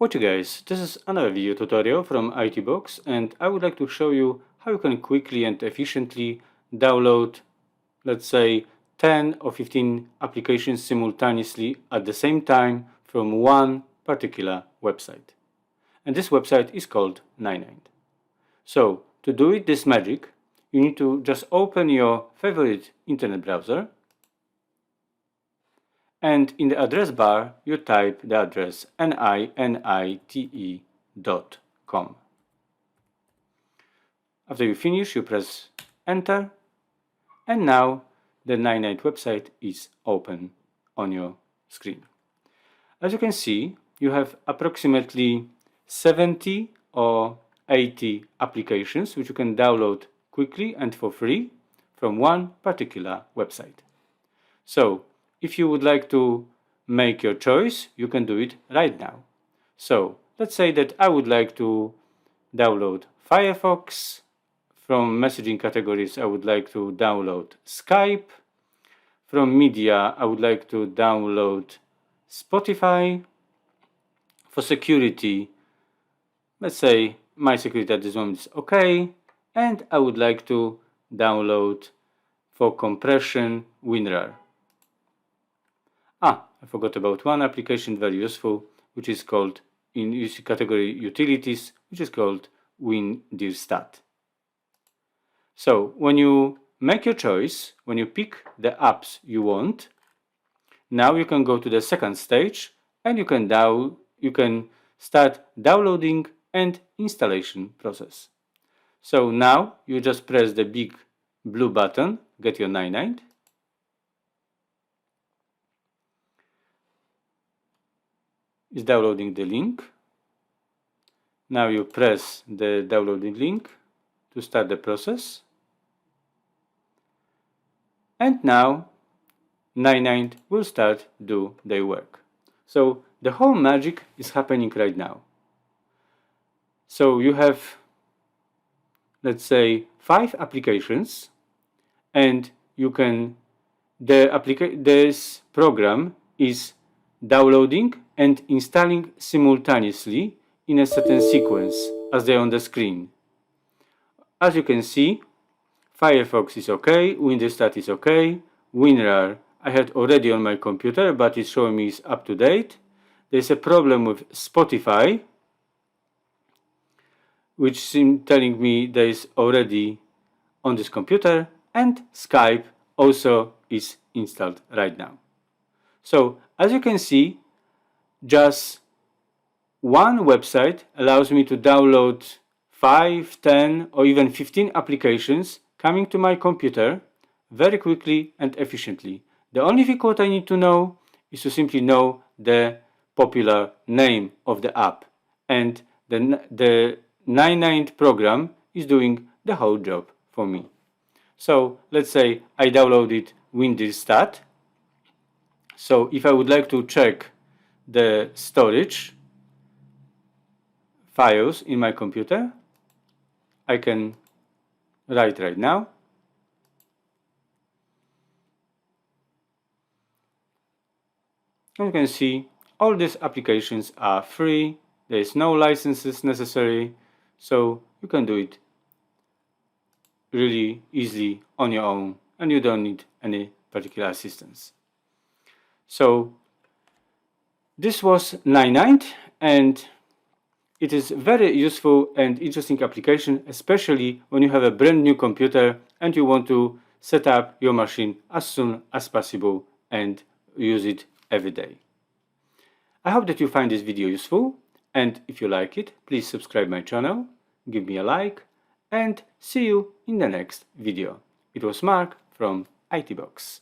What you guys, this is another video tutorial from ITbox, and I would like to show you how you can quickly and efficiently download, let's say, 10 or 15 applications simultaneously at the same time from one particular website. And this website is called Ninite. So to do it this magic, you need to just open your favorite internet browser, and in the address bar you type the address ninite.com. After you finish, you press enter, and now the Ninite website is open on your screen. As you can see, you have approximately 70 or 80 applications which you can download quickly and for free from one particular website. So if you would like to make your choice, you can do it right now. So let's say that I would like to download Firefox. From messaging categories, I would like to download Skype. From media, I would like to download Spotify. For security, let's say my security at this moment is okay, and I would like to download for compression WinRAR. I forgot about one application very useful, which is called in category utilities, which is called WinDirStat. So when you make your choice, when you pick the apps you want, now you can go to the second stage and you can start downloading and installation process. So now you just press the big blue button, get your Ninite. It's downloading the link. Now you press the downloading link to start the process. And now Ninite will start do their work. So the whole magic is happening right now. So you have, let's say, 5 applications, and you can this program is downloading and installing simultaneously in a certain sequence as they're on the screen. As you can see, Firefox is okay, WinDirStat is okay, WinRAR I had already on my computer, but it's showing me is up to date. There's a problem with Spotify, which seems telling me there is already on this computer, and Skype also is installed right now. So as you can see, just one website allows me to download 5, 10 or even 15 applications coming to my computer very quickly and efficiently. The only thing what I need to know is to simply know the popular name of the app, and the Ninite program is doing the whole job for me. So let's say I downloaded WinDirStat. So if I would like to check the storage files in my computer, I can write right now. And you can see all these applications are free. There is no licenses necessary, so you can do it really easily on your own, and you don't need any particular assistance. So this was Ninite, and it is very useful and interesting application, especially when you have a brand new computer and you want to set up your machine as soon as possible and use it every day. I hope that you find this video useful, and if you like it, please subscribe my channel, give me a like, and see you in the next video. It was Mark from ITbox.